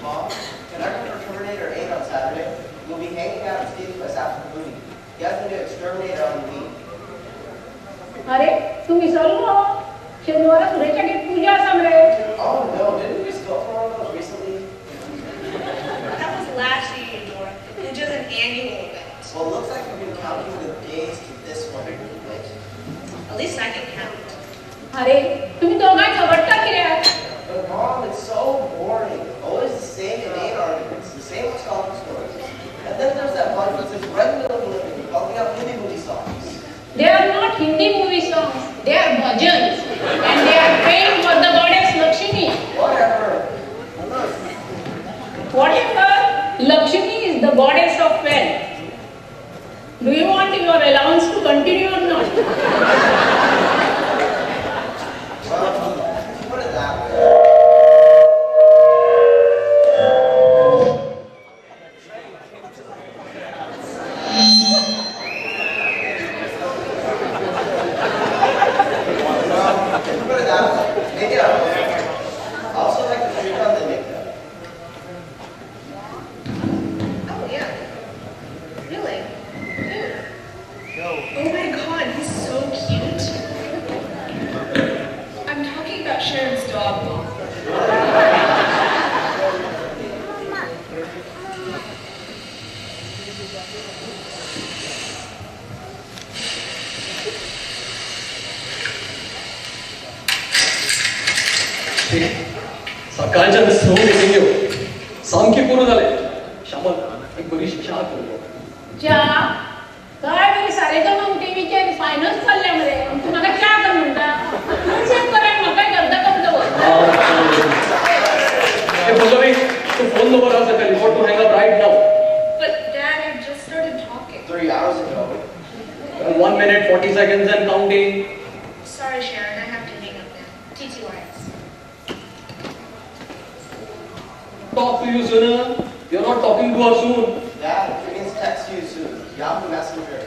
Mom, can I go for Terminator 8 on Saturday? We'll be hanging out at Steve's place after the movie. He has to do Exterminator on the week. अरे तुम विसरलो शनिवार सुरेच्या gate पूजा समरे. Oh no, didn't we just go for one of those recently? That was last year, Dora. It's just an annual event. Well, it looks like we've been counting the days to this one. At least I can count. अरे तुम्ही दोघांचं वट्टा किऱ्यात. But Mom, it's so boring. Always the same inane arguments, the same nostalgic stories. And then there's that one that's just right in the middle of the living room, talking about Hindi movie songs. They are not Hindi movie songs. They are bhajans, and they are praying for the goddess Lakshmi. Whatever. Whatever. Lakshmi is the goddess of wealth. Do you want your allowance to continue or not? Put it that way. Maybe I also like the treat on the Nick though. Oh, yeah. Really? Who? Oh my god, he's so cute. I'm talking about Sharon's dog, Mom. सकाळच्या slow meeting येऊ सामकी पूर्ण झाले श्यामल एक बरी शिक्षा करतो चा काय बरे सारे तर मग टीव्हीचे फायनल्स चालल्यामध्ये तुम्हाला क्या कर म्हणता चेक कराय मका करता करतो हे पल्लवी तू फोन नंबर आज का report to hang up right now But Dad, I just started talking. 3 hours ago. 1 minute 40 seconds and counting. Sorry, Sharon, I have to hang up now. TTYS. Talk to you sooner. You're not talking to her soon. Dad, Kimmy's text you soon. Yahoo Messenger.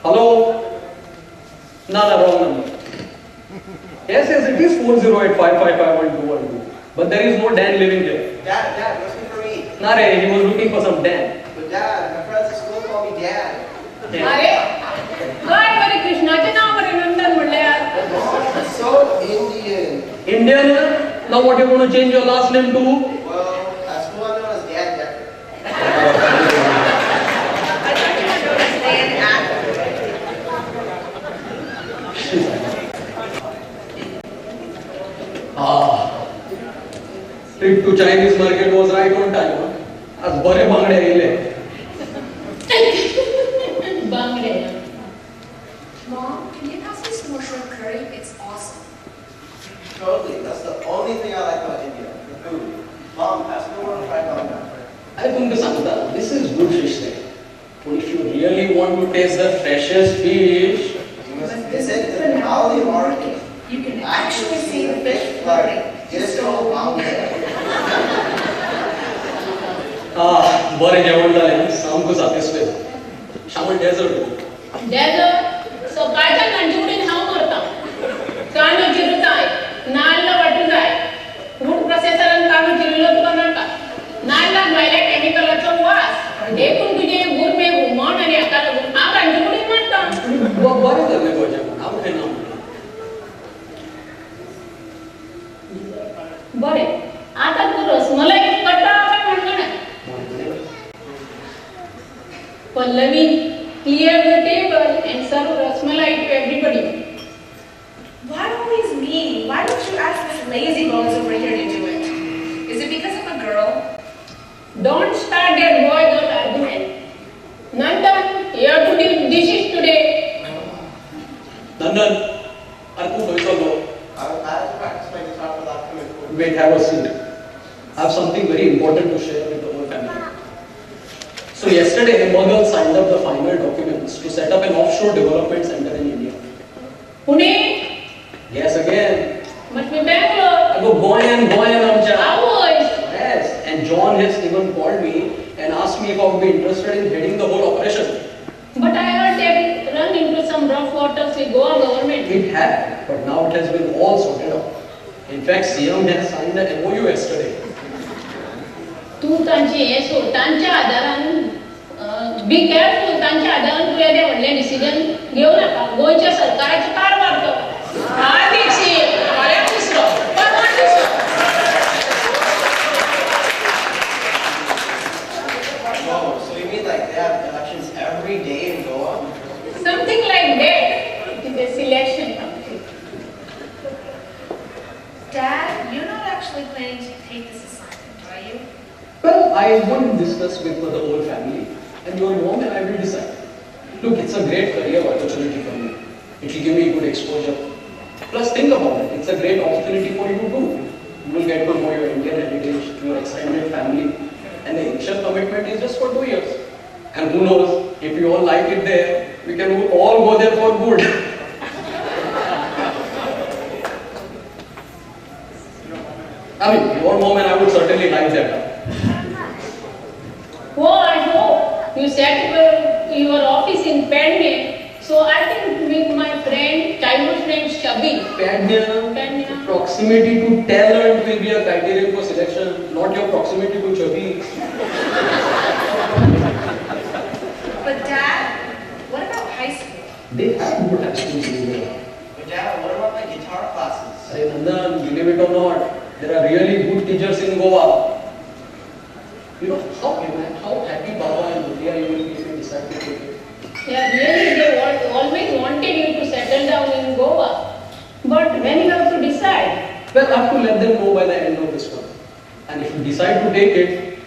Hello? No, wrong number. Yes, it is 408555121. But there is no Dan living here. Dad, you're looking for me. Nah, he was looking for some Dan. But Dad, my friends at school call me Dad. अरे काय बरे कृष्णाचे नाव रे नंदन म्हणले यार. It's so Indian. Indian? Now what you're going to change your last name to? Well, at school I'm known as Dan Decker. I thought you were known as Dan Acker. Trip to Chinese market was right on time. आज बरे बांगडे येले. बांगडे. Mom, can you pass me some more shrimp curry? It's awesome. Totally. That's the only thing I like about India. The food. Mom, pass me one fried Goan. I तुमको सांगता, this is good fish there. But if you really want to taste the freshest fish, You must visit the Maui market. You can actually see the fish floating. Just go out there. बरे जेवण झाले, सामको satisfied. शामल dessert. Dessert सकाळच्या कंजुडीन हाव करता. कांदो चिरुताय, नाल्ल वाटुताय. Food प्रोसेसरान कांदो चिरलो तुका नाका. नाल्लाक भायल्या केमिकलाचो वास. देखून तुजे गुरमे हुमण आनी हाका लागून हांव कंजुडीन म्हणटा. बरे झाले गोजे, हांव खायना. बरे आता तू रसमलाई करता काय म्हणलं ना. Pallavi clear the table and serve rasmalai to everybody. Why always me? Why don't you ask this lazy bones over here to do it? Is it because I'm a girl? Don't start that boy-girl argument. Nandan, you have to do dishes today. Nandan, are you going to go? I had to practice my guitar for that coming. Wait, have a seat. I have something very important to share with the whole family. So yesterday, Goan signed up the final documents to set up an offshore development center in India. Pune? Yes, again. Must be Bangalore. I go Goan, Amcha. Hours. Yes, and John has even called me and asked me if I would be interested in heading the whole operation. But I heard they run into some rough water. hotels with Goa government. It had, but now it has been all sorted out. In fact, CM has signed an MOU yesterday. तू तांचे हे सोड तांच्या आधारान be careful तांच्या आधारान तू येदे व्हडले डिसिजन घेवं नाका गोंयच्या सरकाराचो कारभार तो हार्दिक सीएम बऱ्याक दिसलो परवान दिसलो Whoa, so you mean like they have elections every day in Goa? something like that it is a selection Dad, you're not actually planning to take this assignment, are you? Well, I want to discuss with the whole family, and your mom and I will decide. Look, it's a great career opportunity for me. It will give me good exposure. Plus, think about it. It's a great opportunity for you too. You will get to know your Indian heritage, your extended family, and the initial commitment is just for 2 years. And who knows, if you all like it there, we can all go there for good. I mean, your mom and I would certainly like that. oh I hope you set your office in Padne so I think with my friend childhood friend Shabi Padne, proximity to talent will be a criterion for selection, not your proximity to Chabi. But Dad, what about high school? They have good high schools in India. But Dad, what about my guitar classes? Hey Nandan, believe it or not, there are really good teachers in Goa. You know, how happy Baba and Mudriya you will be if you decide to take it. yeah really they always wanted you to settle down in Goa but when you have to decide Well, I have to let them know by the end of this month. And if you decide to take it,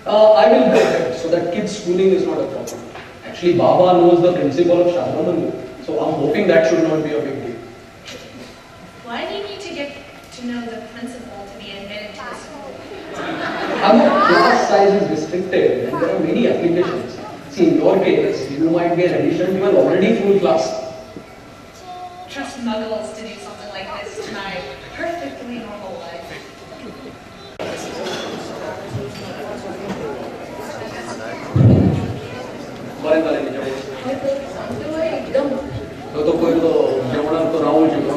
I will go ahead so that kids' schooling is not a problem. Actually, Baba knows the principal of Shardamanu, so I'm hoping that should not be a big deal. Why do you need to get to know the principal to be admitted to the school? Our class size is restricted and there are many applications. See, in your case, you might be an addition to an already full class. Trust muggles to do something like this to my perfectly normal life. बरें जालें न्ही जेवण? एकदम तो पयर तो जेवणाक तो रावूल शिकलो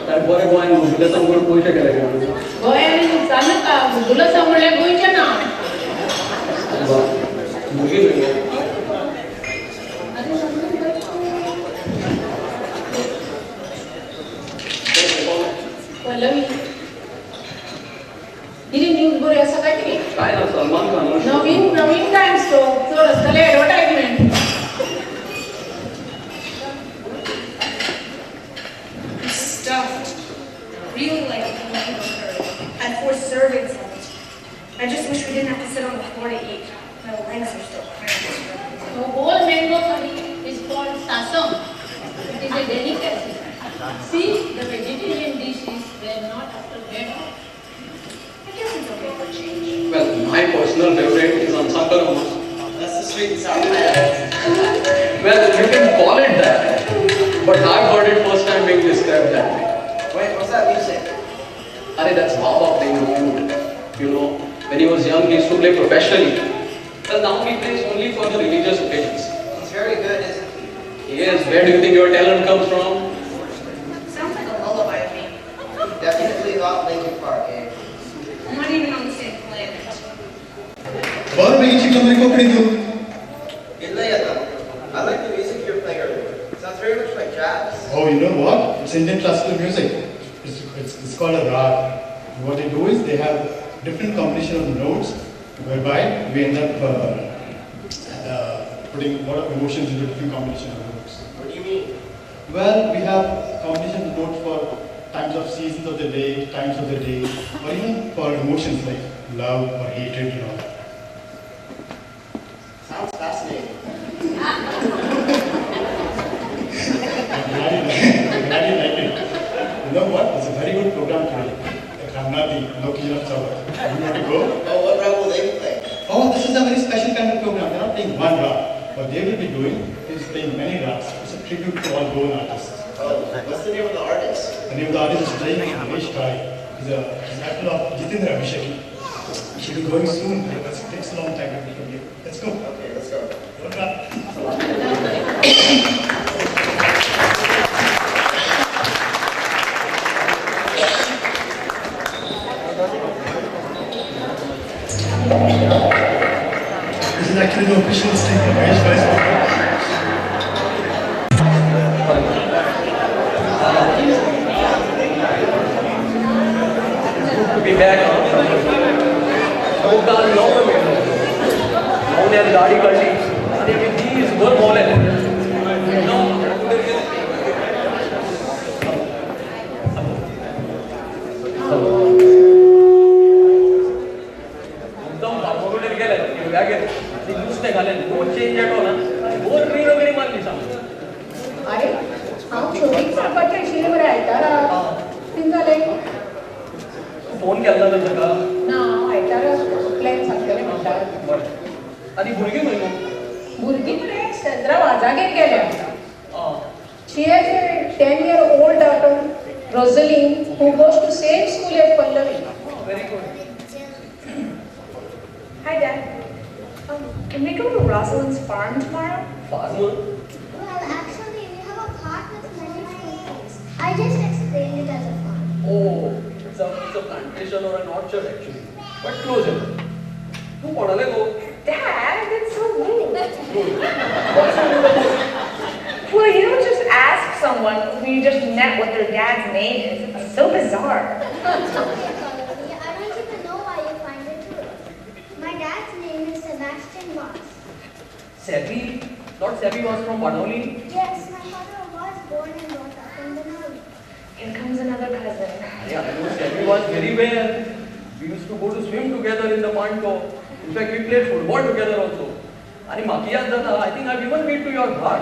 ताणें बरें गोंयान उरले सांगून पयशे केले जेवणाक. गोंयान सांगता गुलासा म्हणल्यार गोंयचें नांव भुरगीं न्हय गो. पल्लवी कितें न्यूज बरी आसा काय कितें काय ना सलमान खान नवीन नवीन टायम्स तो चड आसतलें advertisement Stuffed. Really like a mango curry. Had 4 servings of it. I just wish we didn't have to sit on the floor to eat. My legs are still cramped. the whole mango curry is called sasam it is a delicacy see the vegetarian dishes were not after that I guess it's okay for a change. Well, my personal favorite is Ansakar hummus. That's the sweet and sour man. Well, you can call it that, but I've heard it first time being described that way. Wait, what's that music? Arey, that's Baba playing the flute. You know, when he was young, he used to play professionally. Well, now he plays only for the religious occasions. He's very good, isn't he? Yes, where do you think your talent comes from? Sounds like a lullaby to me. Definitely not Linkin Park, eh? I'm not even on the same planet. Baru bagi cikgu mereka pergi. Ilayata. I like the music you're playing earlier. Sounds very much like jazz. Oh, you know what? It's Indian classical music. It's called a rag. What they do is they have different combination of notes, whereby we end up putting a lot of emotions into different combination of notes. What do you mean? Well, we have combination of notes for times of seasons of the day, times of the day, or even for emotions like love or hatred and all that. Sounds fascinating. Glad you like it. You know what? It's a very good program today. Like Ramnati, Loki of Chawar. You want to go? Oh, what rap will they play? Oh, this is a very special kind of program. They're not playing one rap. What they will be doing is playing many raps. It's a tribute to all Goan artists. Oh, what's the name of the artist? The name of the artist is playing Ramesh Rai. He's an actor of Jitendra Abhishek. He should be going soon. It takes a long time to be here. Let's go. Okay, let's go. One rap. आयतारा कितें जालें phone केल्लो तर ताका ना आयतारा plan सांगतलें म्हणटात बरें आनी भुरगीं खंय गो भुरगीं मरे सेंद्रा वाजागेर गेल्या आं She has a 10-year-old daughter, Rosaline, who goes to same school as Pallavi. Very good Hi, Dad. Can we go to Rosalind's farm tomorrow? Farmer Well, actually, we have a park with many things. I just explained it as a fun. Oh, it's a plantation or an orchard actually, but close enough. तू कोणाले गो Dad, that's so rude. What's wrong with the book? Well, you don't just ask someone who you just met what their dad's name is. It's so bizarre. It's okay, Pallavi. I don't even know why you find it rude. My dad's name is Sebastian Voss. Sebi, not Sebi was from Banoli. Yes, my father was born and brought up in the Nile. Here comes another cousin. Yeah, I know Sebi was very well. We used to go to swim together in the Panto. In fact, we played football together also. And माकी याद जाता, I think I've even been to your bar.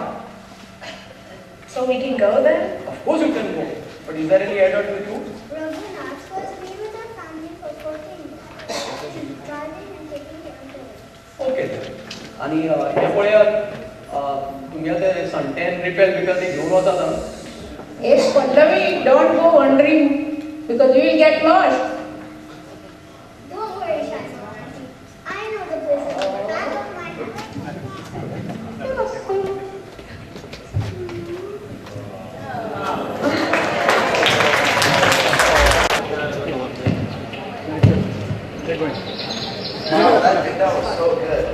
So we can go then? Of course you can go. But is there any adult with you? Raghunath was me with our family for 14 years. Driving and taking care of it. Okay then. आणि हे पळयात तुम्ही ते संटेन repel because ते घेऊन वतात Hey Pallavi, don't go wandering because you will get lost. Don't worry, Shaima auntie. I know the places, but I don't mind. Wow, that bingo was so good.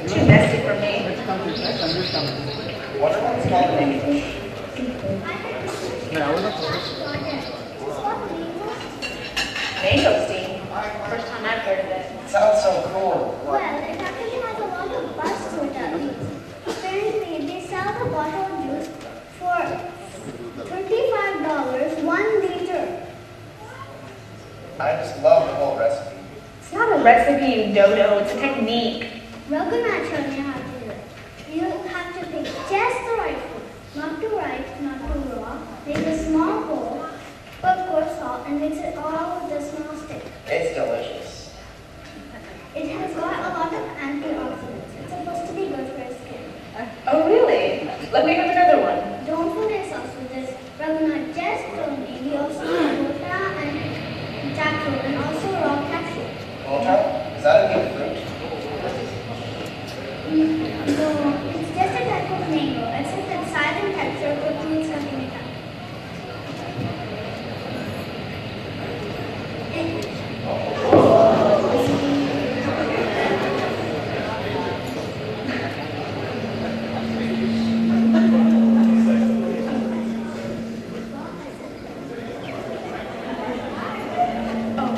Too messy for me. What are ones called in English? Mangosteen. First time I've heard of it. It sounds so cool. Well, it actually has a lot of buzz to it at least. Apparently, they sell the bottled juice for $25, 1 liter. I just love the whole recipe. It's not a recipe, you dodo. It's a technique. Raghunath showed me how to do it. You have to pick just the right food. Not too ripe, not too raw. Make a small bowl, put coarse salt, and mix it all with a small stick. It's delicious. It has got a lot of antioxidants. It's supposed to be good for your skin. Oh, really? Let me have another one. Don't forget sauce with this. Raghunath just told me we also have gota and jackfruit and also raw cashew. Gota? Is that a new fruit? No, it's just a type of mango, except that size and texture could mean something like that.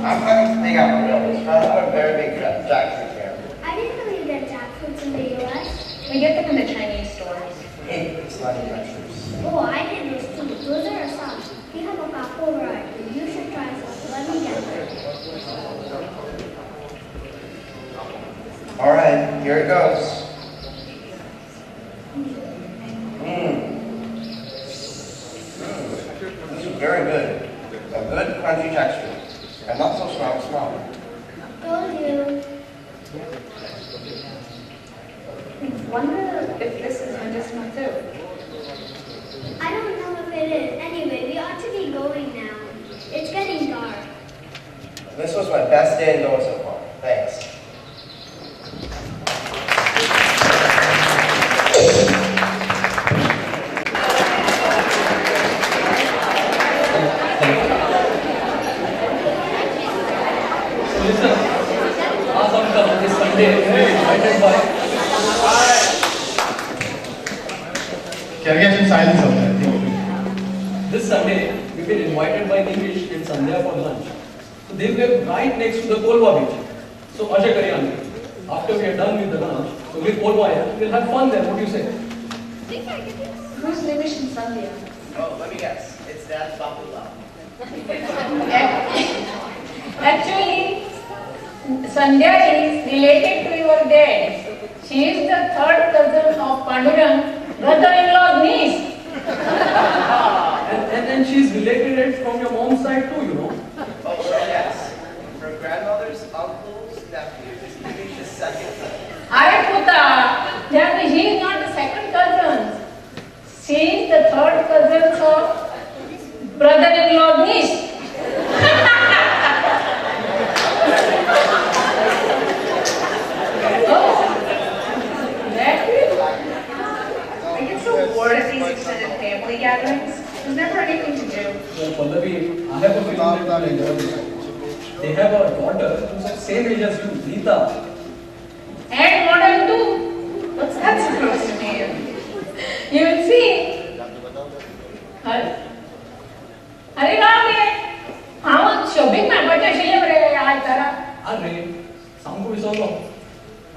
I'm planning to take out the real. I have a very big jackfruit here. I didn't know you get jackfruits in the US. We get them in the Chinese stores. Hey, it's not even juice. Oh, I get those too. Those are a sauce. We have a couple variety. You should try some. Let me get them. All right, here it goes. This is very good. A good crunchy texture. And not so strong smell. Told you. I wonder if this is medicinal too. I don't know if it is. Anyway, we ought to be going now. It's getting dark. This was my best day indoors so far. Thanks. So listen, आज हम कल this Sunday we are invited by Can I get some silence out there? this Sunday we've been invited by Nimish and Sandhya for lunch. So they live right next to the Kolwa beach. So Ajay Karyan, after we are done with the lunch, so we'll Kolwa here. We'll have fun there. What do you say? Who's Nimish and Sandhya? Oh, let me guess. It's Dad's Bakula. Actually, Sandhya is related to your dad. She is the third cousin of Pandurang, brother-in-law's niece. And she's related She is the third cousin of brother-in-law niece. I get so bored of these extended family gatherings. There's never anything to do. Well, Pallavi, I have a feeling that you will enjoy this. They have a daughter who's the same age as you, Neeta. And modern too. What's that supposed to mean? You will see. अरे बाप रे, हाँ shopping में बच्चे शिले बरे आज तारा. अरे, सांगू विसरलो.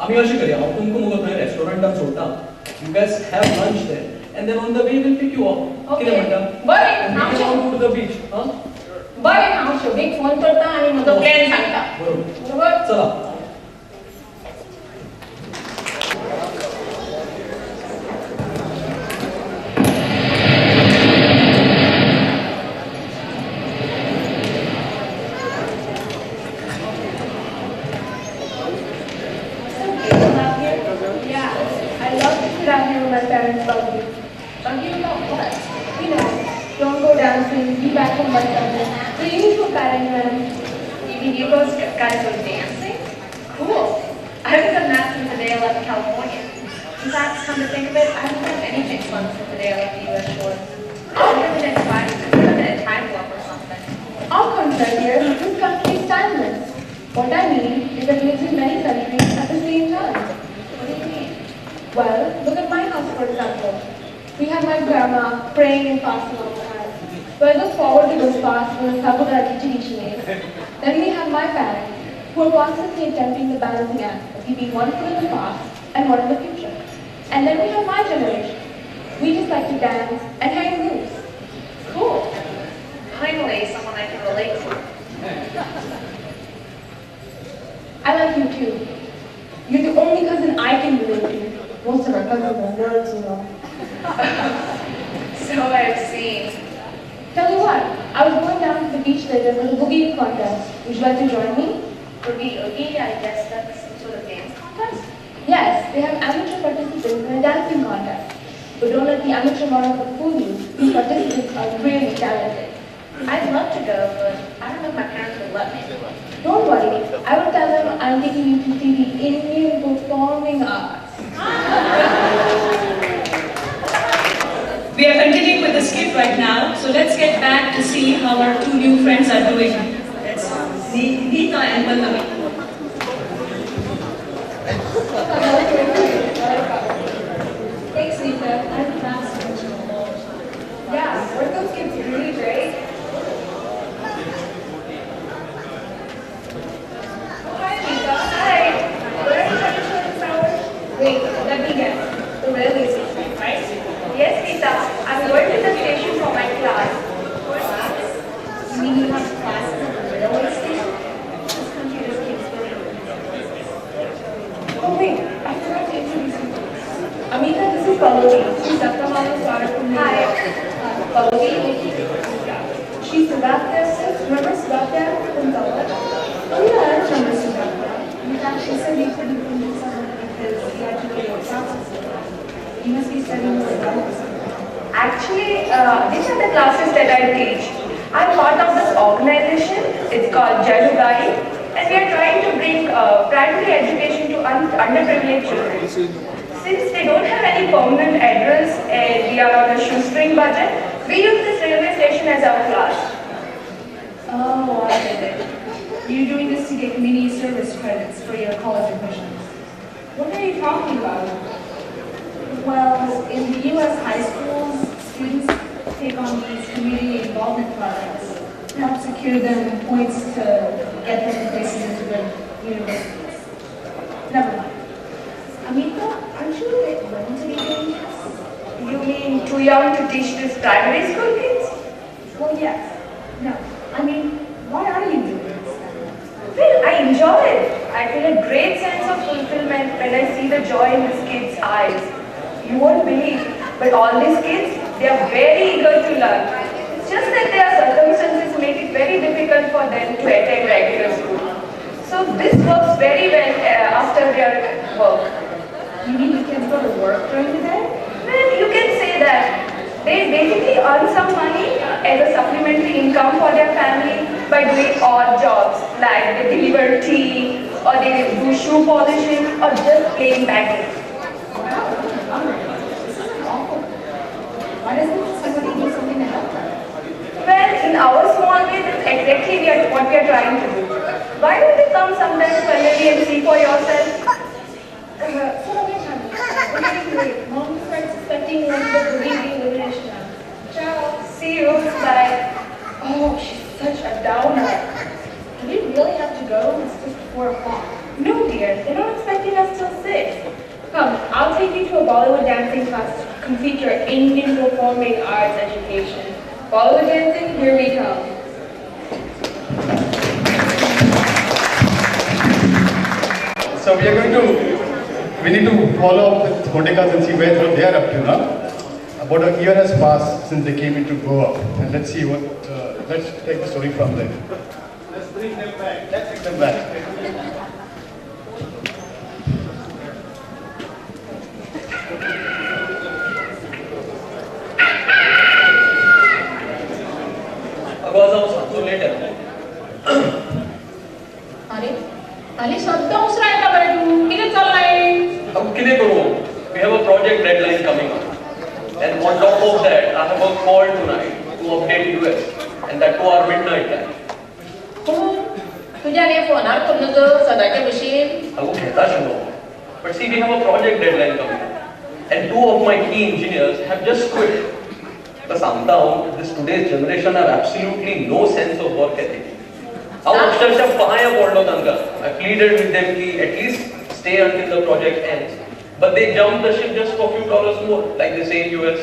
आम्ही अशी करूया, हांव तुमकां मुगो थंय रेस्टॉरंटान सोडटा. You guys have lunch there, and then on the way we'll pick you up. Okay. कितें म्हणटा? बरें, We can all go to the beach, huh? बरें, हांव शॉपिंग फोन करता आणि म्हजो प्लॅन सांगता. बरोबर. बरोबर? चला. parents bug you. Bug you about what? You know, don't go dancing, be back home by 7. The usual parent. You mean you guys go dancing? Cool. I haven't done that since the day I left California. In fact, come to think of it, I haven't done anything fun since the day I left the U.S. shore. I've been in a time warp or something. Our concept here is this country is timeless. What I mean is that we live in many countries at the same time. What do you mean? Well, look at my house for example. We have my grandma praying and fasting all the time. So I look forward to those fasts when Sabudati each day. Then we have my parents, who are constantly attempting the balancing act of keeping one foot in the past and one in the future. And then we have my generation. We just like to dance and hang loose. Cool. Finally, someone I can relate to. I like you too. You're the only cousin I can relate to. Most of our cousins are nerds, you know. So I've seen. Tell you what, I was going down to the beach later for the boogie contest. Would you like to join me? Boogie Oogie, I guess that's some sort of dance contest? Yes, they have amateur participants in a dancing contest. But don't let the amateur model fool you. These participants are really talented. I'd love to go, but I don't know if my parents would let me. Don't worry, I will tell them I'm taking you to see the Indian performing arts. We are continuing with the skit right now, so let's get back to see how our two new friends are doing. That's Neeta and Pallavi. Thanks, Neeta. I'm fast. Yeah, weren't those kids really great? Hi, Neeta. Hi. Where are you trying to show this hour? Wait, let me guess. The railway station, right? Yes, Nita. I'm going to the station for my class. You mean you have classes at the railway station? This country just keeps getting. Oh wait, I forgot to introduce you. Amita, this is Pallavi. She's Saptamana's daughter from New Hi. York. Pallavi, she's Sebastian. Remember Sebastian from Dallas? Oh yeah, I remember Sebastian. In fact, she said you couldn't come this summer because he had to go to a classes. You must be studying for Dallas. Actually, these are the classes that I teach. I'm part of this organization. It's called Jalugai, and we are trying to bring primary education to underprivileged children. Since they don't have any permanent address and we are on a shoestring budget, we use this railway station as our class. Oh, I get it. You're doing this to get community service credits for your college admissions. What are you talking about? Well, in the U.S. high schools, students take on these community involvement projects to help secure them points to get them places into good universities. Never mind. Amita, aren't you a bit young to be doing this? You mean too young to teach these primary school kids? Well, yes. No. I mean, why are you doing this? Well, I enjoy it. I feel a great sense of fulfillment when I see the joy in these kids' eyes. You won't believe, but all these kids, they are very eager to learn. It's just that their circumstances make it very difficult for them to attend regular school. So this works very well after their work. You mean the kids go to work during the day? Well, you can say that. they basically earn some money as a supplementary income for their family by doing odd jobs like they deliver tea or they do shoe polishing or just plain packing. Why doesn't somebody do something to help them? Well, in our small way, that's exactly what we are trying to do. Why don't you come sometimes, Pallavi, and see for yourself? We're getting late. Mom starts expecting lunch, but we're leaving elimination now. Ciao. See you. Bye. Oh, she's such a downer. Do we really have to go? It's just 4 o'clock. No, dear. They're not expecting us till 6. Come, I'll take you to a Bollywood dancing class to complete your Indian performing arts education. Bollywood dancing, here we come. So we need to follow up with Hotekas and see where they are up to now. About a year has passed since they came into Goa, and let's see what, let's take the story from there. Let's bring them back. Let's take them back. अरे सद्दा उसरायला बरं तू किती चाललाय अब किती करू we have a project deadline coming up and on top of that I have a call tonight to update US and that to our midnight time हो तुझ्या ने फोनार करून ग सदाच्या भशेन अगो घेता Shino but see we have a project deadline coming up and 2 of my key engineers have just quit but सांगता हूं this today's generation have absolutely no sense of work ethic I अक्षरशः पाया पडलो तांका I pleaded with them ki at least stay until the project ends but they jumped the ship just for a few dollars more like they say in US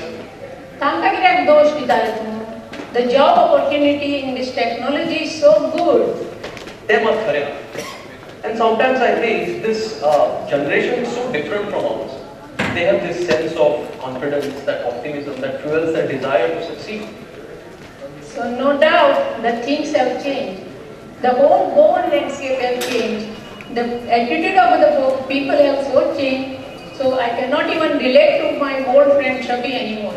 तांका कित्याक दोष दिता रे तू The job opportunity in this technology is so good ते मत खरे and sometimes I think this generation is so different from ours they have this sense of confidence that optimism that fuels their desire to succeed So no doubt that things have changed The whole Goan landscape has changed. The attitude of the people have so changed, so I cannot even relate to my old friend Shabi anymore.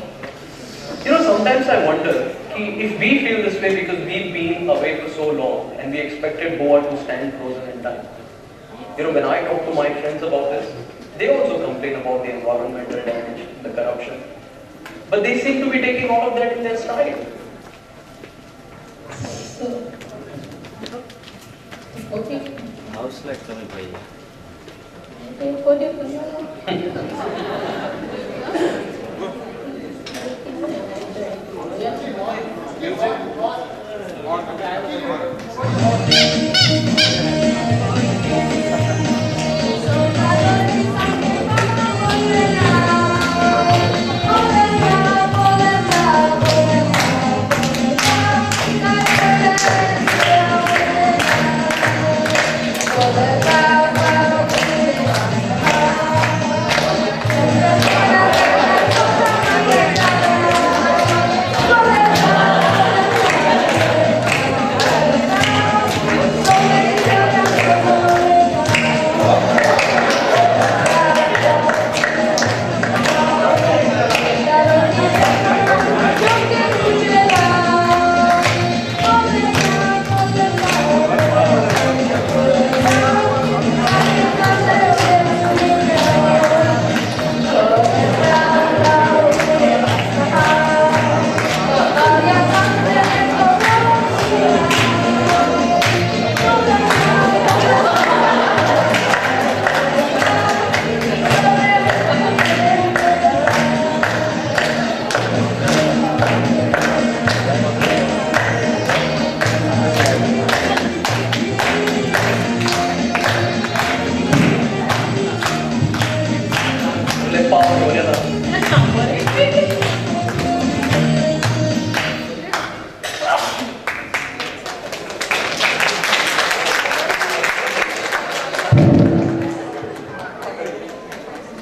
You know, sometimes I wonder if we feel this way because we've been away for so long and we expected Goa to stand frozen in time. You know, when I talk to my friends about this, they also complain about the environmental damage, the corruption. But they seem to be taking all of that in their stride. So, okay. House like coming by. Okay, what do you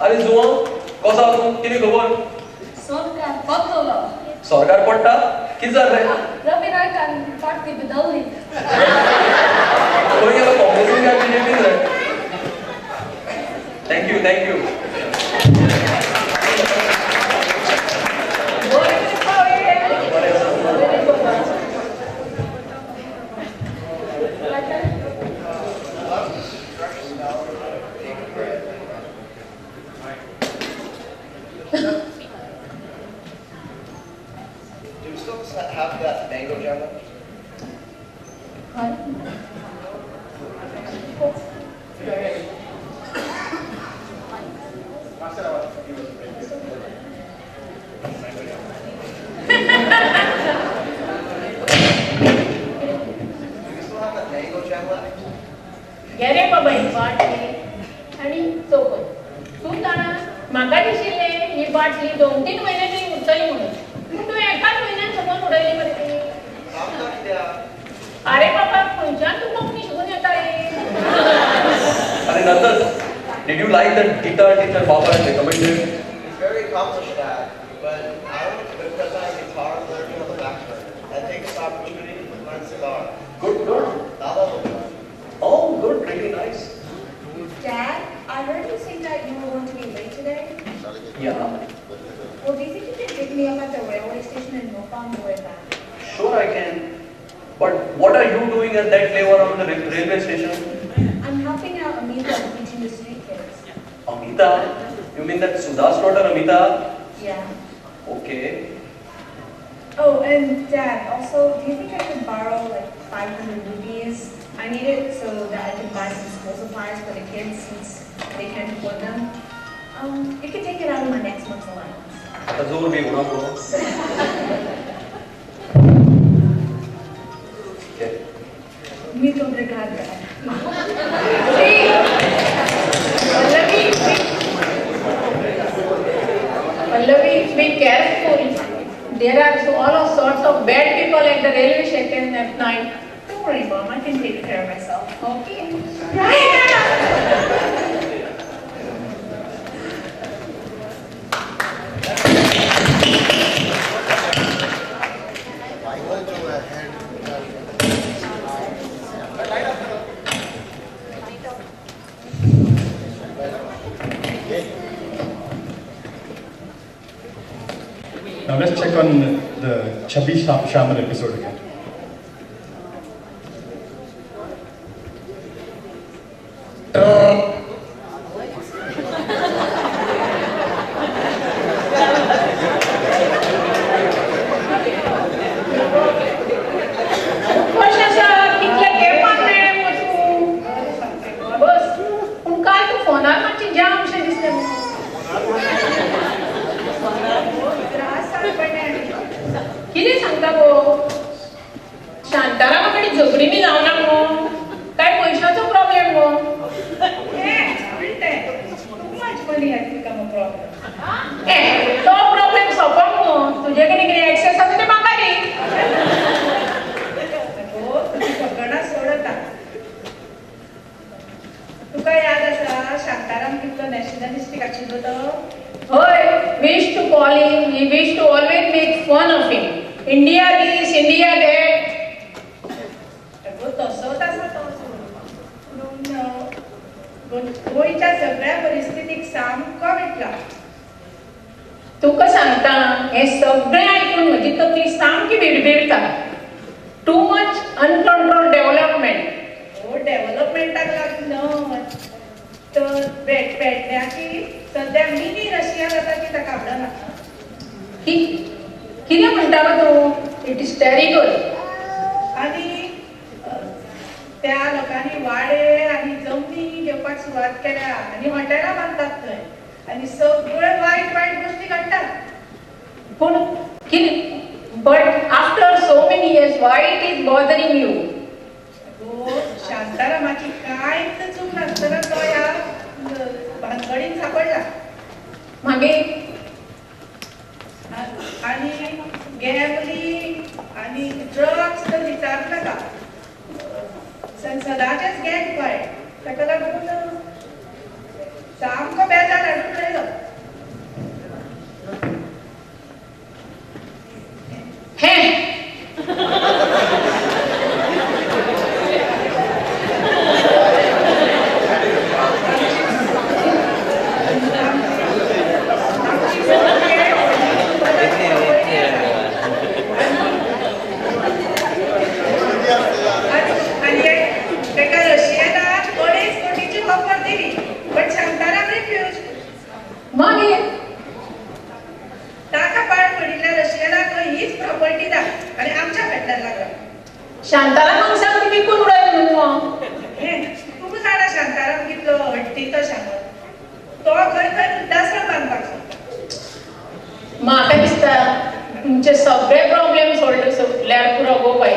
अरे जुवा कसा आसा कितें खबर सरकार बदललो सरकार पडटा कितें जालें रविनाकान पार्टी बदलली खंय गेलो काँग्रेसीन काय बीजेपीन रे thank you still have that mango jam left? घे रे बाबा ही बाटली आणि चौकट. तू जाणा म्हाका दिशिल्ले ही बाटली 2-3 महिन्याची उरतली म्हणून. पूण तू एकाच म्हयन्यान समोर उडयली मरे ती. अरे बाबा खंयच्यान तू कोंकणी शिकून येता रे? अरे Natak, did you like that guitar teacher Baba had recommended? He's very accomplished, Dad, but I don't because I'm a guitar player on the back burner. I take this opportunity to learn cigar. Good. Oh, good, really nice. Dad, I heard you say that you were going to be late today. Yeah, Well, do you think you can pick me up at the railway station in Mopa on the way back? sure I can. But what are you doing at that flavor on the railway station? I'm helping out Amita teaching the street kids. Amita? You mean that Sudha's daughter Amita? Yeah. Okay. Oh, and Dad, also, do you think I could borrow like 500 rupees? I need it so that I can buy some school supplies for the kids since they can't afford them. You can take it out of my next month's allowance. Azur bhi hona bro. Okay. Muito obrigada. Pallavi, be careful. There are all sorts of bad people at the railway station at night. Don't worry, Mom. I can take care of myself. Okay. Now let's check on the Chubby Shaman episode again. किती सांगता गो शांतारामाकडे झगडी B जावना गो काय पैशाचो problem गो तो problem सोपव गो तुझे कितें कितें एक्सेस आसा ते म्हाका दी सगळ्यांना सोडता तुका याद आसा शांताराम कितलो नॅशनलिस्टीक आशिल्लो तो होय wish to call him he wish to always make fun of him India this India that तसोच आसा तो पूण गोंयच्या सगळ्या परिस्थितीक सामको विटला तुका सांगता हे सगळें आयकून म्हजी तकली सामकी भिडभिडता टू मच अनकंट्रोल डेव्हलपमेंट हो डेव्हलपमेंटाक लागून तर पेडण्याची सध्या मिनी रशिया जाता ती ताका आवडना कितें म्हणटा गो तूं इट इज टेरिबल आनी त्या लोकांनी वाडे आनी जमनी घेवपाक सुरवात केल्या आनी हॉटेलां बांदतात थंय आनी सगळे वायट वायट गोश्टी घडटात पूण कितें but after so many years why it is bothering you शांतारामाची कांयच चूक नासतना तो ह्या भानगडीन सापडला मागीर आनी गॅमलिंग आनी ड्रग्स तर विचारूं नाका सदाचेच गँग फायट ताका लागून सामको बेजार हाडून उडयलो मग शांताराम हांव सांग तुमी कोण उडय म्हणून तुका जाणा शांताराम कितलो हट्टी तो सांगत तो खंय खंय मुद्दासरां बांदपाक सोदता म्हाका दिसता तुमचे सगळे प्रॉब्लेम सोडल्यार पुरो गो बाई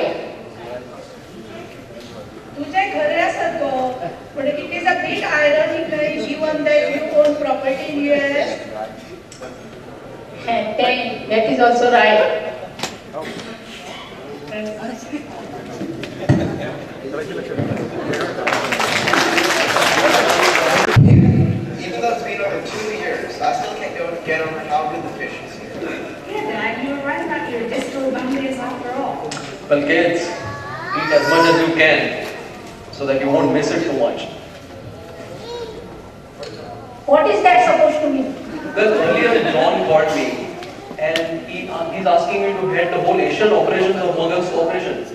तुझे खरें आसत गो but it is a bit ironic given that you own property in US. That is also right. Even though it's been over 2 years, I still can't get over how good the fish is here. Yeah, Dad, you were right about your distal boundaries after all. Well, kids, eat as much as you can so that you won't miss it too much. What is that supposed to mean? Well, earlier John called me and he's asking me to head the whole Asian operations of Mughals operations.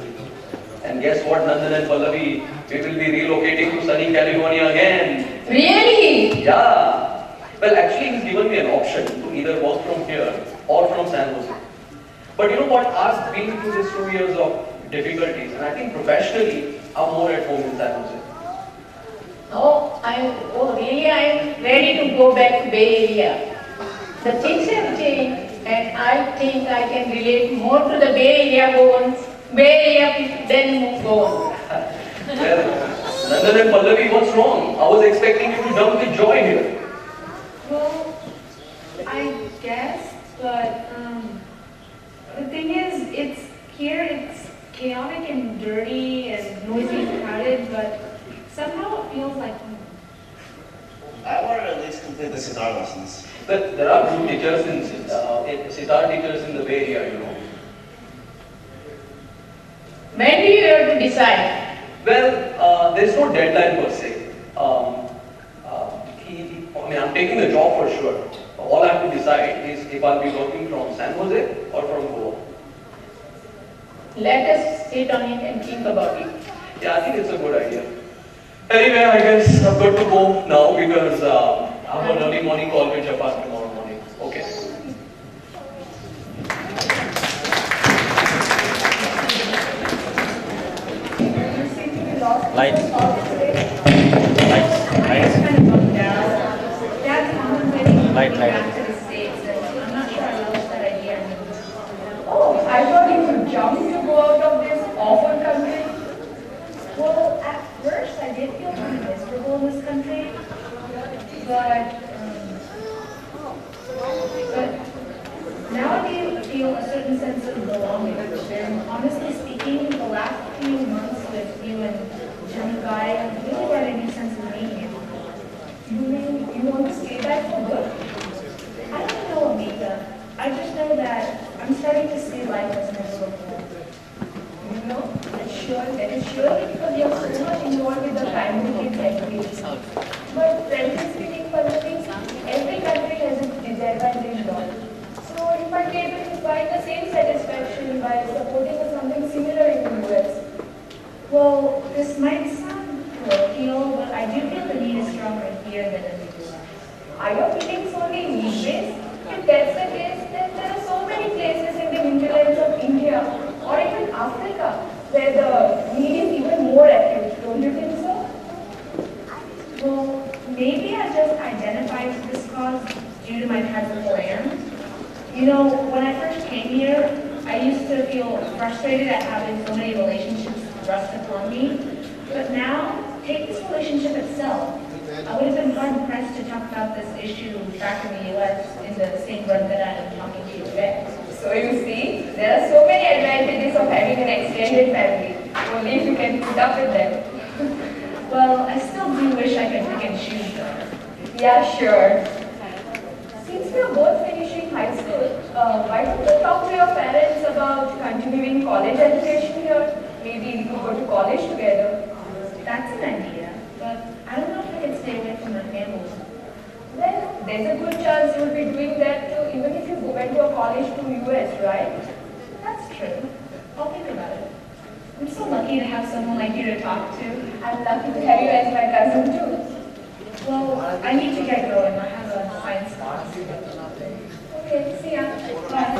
And guess what, Nandan and Pallavi, we will be relocating to sunny California again. Really? Yeah. Well, actually, he's given me an option to either work from here or from San Jose. But you know what? I've been through these 2 years of difficulties, and I think professionally, I'm more at home in San Jose. Really? I'm ready to go back to Bay Area. The things have changed, and I think I can relate more to the Bay Area people than Goan. Well, Nandan and Pallavi, what's wrong? I was expecting you to jump with joy here. Well, I guess, but the thing is, it's chaotic and dirty and noisy and crowded, but somehow it feels like home. I want to at least complete the sitar lessons. But there are good teachers sitar teachers in the Bay Area, you know. When do you have to decide? Well, there's no deadline per se. I'm taking the job for sure. All I have to decide is if I'll be working from San Jose or from Goa. Let us sit on it and think about it. Yeah, I think it's a good idea. Anyway, I guess I've got to go now because I have an early morning call with Japan tomorrow morning. Okay. Lights. I'm not sure I love that idea. Oh, I thought you would jump to go out of this awful country. Well, at first I did feel pretty miserable in this country, but now I do feel a certain sense of belonging. And honestly speaking, the last few months with you and Johnny Guy really brought a new sense of meaning. You mean you want to stay back for good? I don't know, Amita. I just know that I'm starting to see life as never before. You know, that is surely because you're so much involved with the family and education. But frankly speaking, Pallavi, every country has its disadvantage law. So you might be able to find the same satisfaction by supporting something similar in the US. Well, this might sound parochial, but I do feel the need is stronger here than in the US. Are your feelings only need-based? If that's the case, then there are so many places in the hinterlands of India or even Africa where the need is even more acute. Don't you think so? Well, maybe I just identified this cause due to my type of land. You know, when I first came here, I used to feel frustrated at having so many relationships thrust upon me. But now, take this relationship itself. I would have been hard-pressed to talk about this issue back in the US in the same breath that I am talking to you today. So you see, there are so many advantages of having an extended family, only if you can put up with them. Well, I still do wish I could pick and choose though. Yeah, sure. Since we are both finishing high school, why don't you talk to your parents about continuing college education here? Maybe we could go to college together. That's an idea, but I don't know if I can stay away from my family. Well, there's a good chance you'll be doing that too, even if you went to a college to US, right? That's true. I'll think about it. I'm so lucky to have someone like you to talk to. I'm lucky to have you as my cousin too. Well, I need to get going. I have a science class. Okay, see ya. Bye.